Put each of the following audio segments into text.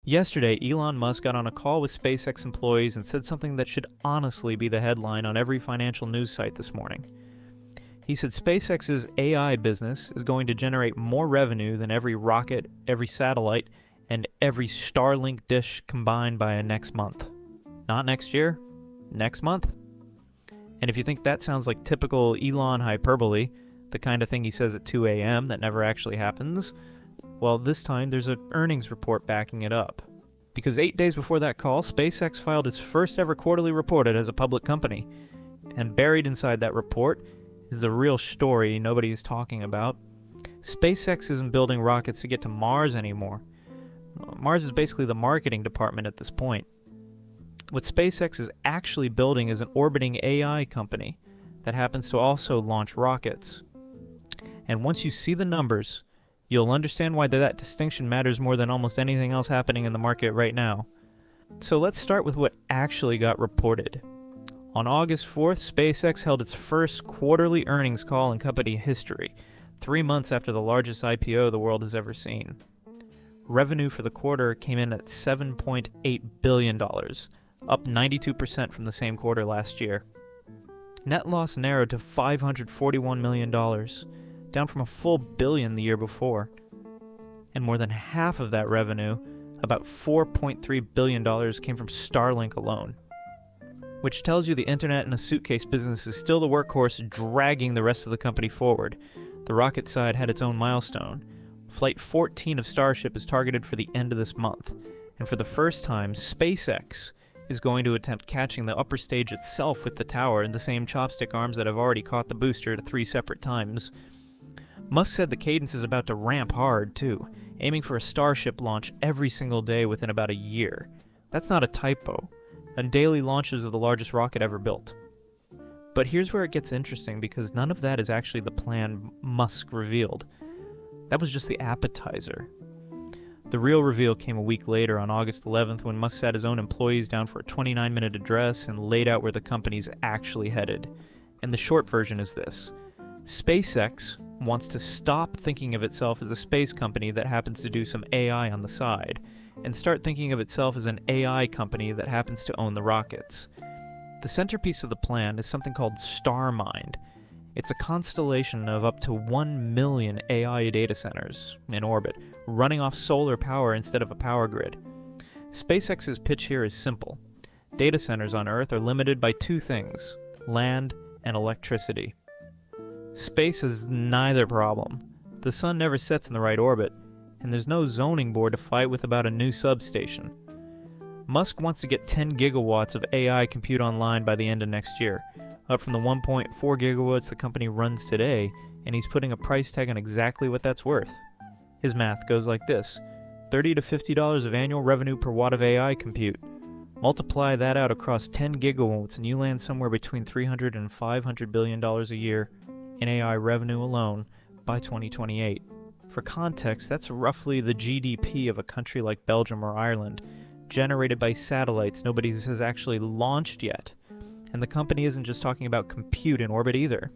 Yesterday, Elon Musk got on a call with SpaceX employees and said something that should honestly be the headline on every financial news site this morning. He said SpaceX's AI business is going to generate more revenue than every rocket, every satellite, and every Starlink dish combined by next month. Not next year, next month. And if you think that sounds like typical Elon hyperbole, the kind of thing he says at 2 a.m. that never actually happens, well, this time there's an earnings report backing it up. Because 8 days before that call, SpaceX filed its first ever quarterly report as a public company. And buried inside that report is the real story nobody is talking about. SpaceX isn't building rockets to get to Mars anymore. Mars is basically the marketing department at this point. What SpaceX is actually building is an orbiting AI company that happens to also launch rockets. And once you see the numbers, you'll understand why that distinction matters more than almost anything else happening in the market right now. So let's start with what actually got reported. On August 4th, SpaceX held its first quarterly earnings call in company history, 3 months after the largest IPO the world has ever seen. Revenue for the quarter came in at $7.8 billion, up 92% from the same quarter last year. Net loss narrowed to $541 million, down from a full billion the year before. And more than half of that revenue, about $4.3 billion, came from Starlink alone. Which tells you the internet in a suitcase business is still the workhorse dragging the rest of the company forward. The rocket side had its own milestone. Flight 14 of Starship is targeted for the end of this month. And for the first time, SpaceX is going to attempt catching the upper stage itself with the tower in the same chopstick arms that have already caught the booster at 3 separate times. Musk said the cadence is about to ramp hard, too, aiming for a Starship launch every single day within about a year. That's not a typo, and daily launches of the largest rocket ever built. But here's where it gets interesting, because none of that is actually the plan Musk revealed. That was just the appetizer. The real reveal came a week later on August 11th when Musk sat his own employees down for a 29-minute address and laid out where the company's actually headed. And the short version is this. SpaceX wants to stop thinking of itself as a space company that happens to do some AI on the side, and start thinking of itself as an AI company that happens to own the rockets. The centerpiece of the plan is something called Starmind. It's a constellation of up to 1 million AI data centers in orbit, running off solar power instead of a power grid. SpaceX's pitch here is simple. Data centers on Earth are limited by 2 things: land and electricity. Space is neither problem. The sun never sets in the right orbit, and there's no zoning board to fight with about a new substation. Musk wants to get 10 gigawatts of AI compute online by the end of next year, up from the 1.4 gigawatts the company runs today, and he's putting a price tag on exactly what that's worth. His math goes like this: $30 to $50 of annual revenue per watt of AI compute. Multiply that out across 10 gigawatts and you land somewhere between $300 and $500 billion a year in AI revenue alone by 2028. For context, that's roughly the GDP of a country like Belgium or Ireland, generated by satellites nobody has actually launched yet. And the company isn't just talking about compute in orbit either.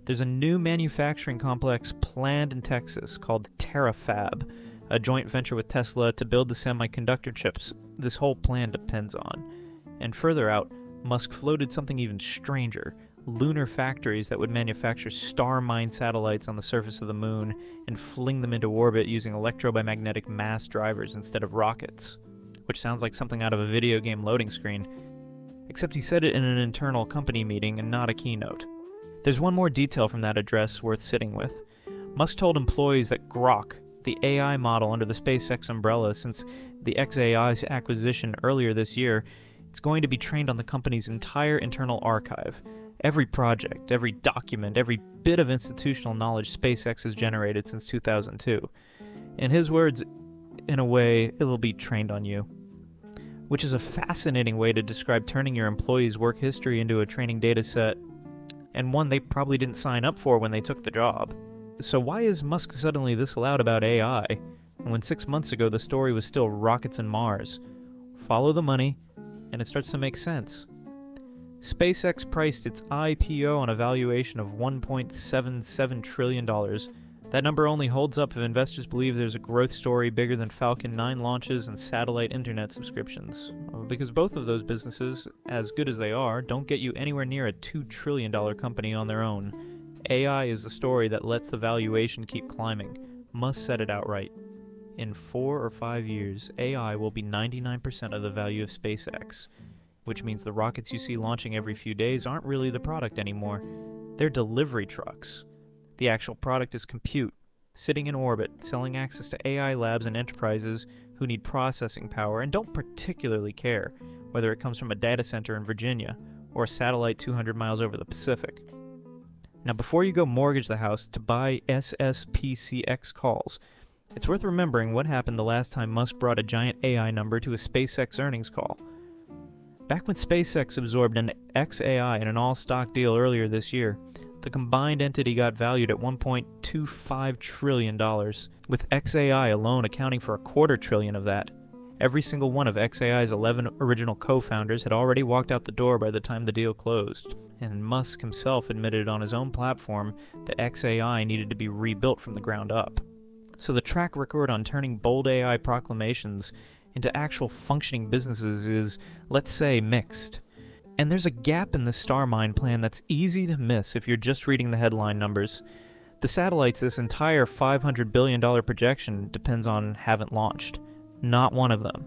There's a new manufacturing complex planned in Texas called Terafab, a joint venture with Tesla to build the semiconductor chips this whole plan depends on. And further out, Musk floated something even stranger: lunar factories that would manufacture Starmind satellites on the surface of the moon and fling them into orbit using electromagnetic mass drivers instead of rockets. Which sounds like something out of a video game loading screen. Except he said it in an internal company meeting and not a keynote. There's one more detail from that address worth sitting with. Musk told employees that Grok, the AI model under the SpaceX umbrella since the xAI's acquisition earlier this year, it's going to be trained on the company's entire internal archive. Every project, every document, every bit of institutional knowledge SpaceX has generated since 2002. In his words, in a way, it'll be trained on you. Which is a fascinating way to describe turning your employees' work history into a training data set, and one they probably didn't sign up for when they took the job. So why is Musk suddenly this loud about AI, when 6 months ago the story was still rockets and Mars? Follow the money, and it starts to make sense. SpaceX priced its IPO on a valuation of $1.77 trillion. That number only holds up if investors believe there's a growth story bigger than Falcon 9 launches and satellite internet subscriptions. Because both of those businesses, as good as they are, don't get you anywhere near a $2 trillion company on their own. AI is the story that lets the valuation keep climbing. Musk said it outright. In 4 or 5 years, AI will be 99% of the value of SpaceX, which means the rockets you see launching every few days aren't really the product anymore. They're delivery trucks. The actual product is compute, sitting in orbit, selling access to AI labs and enterprises who need processing power and don't particularly care whether it comes from a data center in Virginia or a satellite 200 miles over the Pacific. Now, before you go mortgage the house to buy SSPCX calls, it's worth remembering what happened the last time Musk brought a giant AI number to a SpaceX earnings call. Back when SpaceX absorbed an XAI in an all-stock deal earlier this year, the combined entity got valued at $1.25 trillion, with XAI alone accounting for $250 billion of that. Every single one of XAI's 11 original co-founders had already walked out the door by the time the deal closed, and Musk himself admitted on his own platform that XAI needed to be rebuilt from the ground up. So the track record on turning bold AI proclamations into actual functioning businesses is, let's say, mixed. And there's a gap in the Starmind plan that's easy to miss if you're just reading the headline numbers. The satellites this entire $500 billion projection depends on haven't launched. Not one of them.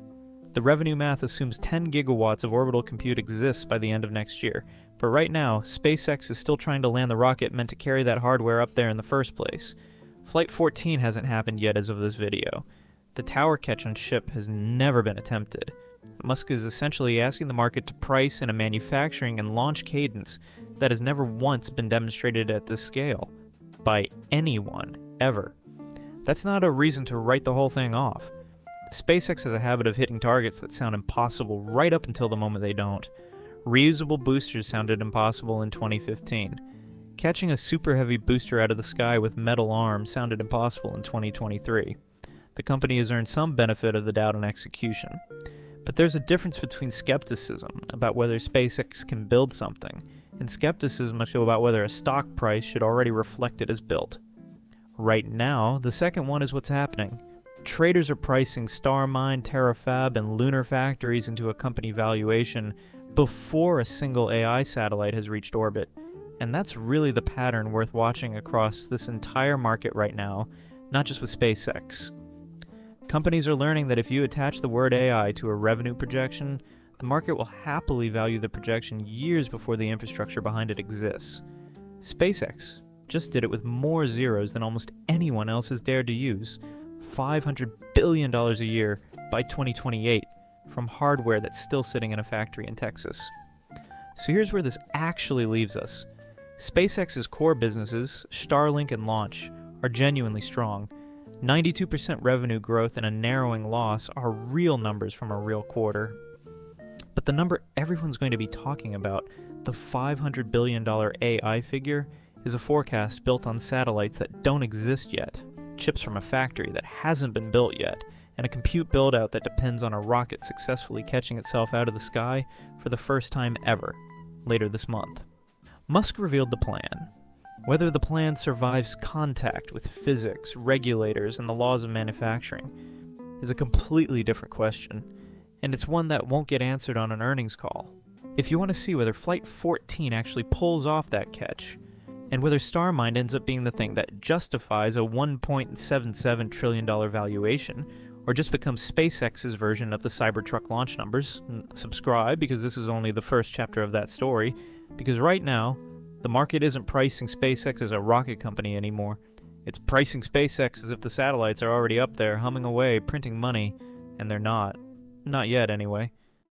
The revenue math assumes 10 gigawatts of orbital compute exists by the end of next year, but right now, SpaceX is still trying to land the rocket meant to carry that hardware up there in the first place. Flight 14 hasn't happened yet as of this video. The tower catch on ship has never been attempted. Musk is essentially asking the market to price in a manufacturing and launch cadence that has never once been demonstrated at this scale. By anyone, ever. That's not a reason to write the whole thing off. SpaceX has a habit of hitting targets that sound impossible right up until the moment they don't. Reusable boosters sounded impossible in 2015. Catching a super heavy booster out of the sky with metal arms sounded impossible in 2023. The company has earned some benefit of the doubt on execution. But there's a difference between skepticism about whether SpaceX can build something, and skepticism about whether a stock price should already reflect it as built. Right now, the second one is what's happening. Traders are pricing Starmind, Terafab, and lunar factories into a company valuation before a single AI satellite has reached orbit. And that's really the pattern worth watching across this entire market right now, not just with SpaceX. Companies are learning that if you attach the word AI to a revenue projection, the market will happily value the projection years before the infrastructure behind it exists. SpaceX just did it with more zeros than almost anyone else has dared to use. $500 billion a year by 2028 from hardware that's still sitting in a factory in Texas. So here's where this actually leaves us. SpaceX's core businesses, Starlink and launch, are genuinely strong. 92% revenue growth and a narrowing loss are real numbers from a real quarter. But the number everyone's going to be talking about, the $500 billion AI figure, is a forecast built on satellites that don't exist yet, chips from a factory that hasn't been built yet, and a compute build-out that depends on a rocket successfully catching itself out of the sky for the first time ever, later this month. Musk revealed the plan. Whether the plan survives contact with physics, regulators, and the laws of manufacturing is a completely different question, and it's one that won't get answered on an earnings call. If you want to see whether Flight 14 actually pulls off that catch, and whether Starmind ends up being the thing that justifies a $1.77 trillion valuation, or just becomes SpaceX's version of the Cybertruck launch numbers, subscribe because this is only the first chapter of that story, because right now, the market isn't pricing SpaceX as a rocket company anymore. It's pricing SpaceX as if the satellites are already up there, humming away, printing money, and they're not. Not yet, anyway.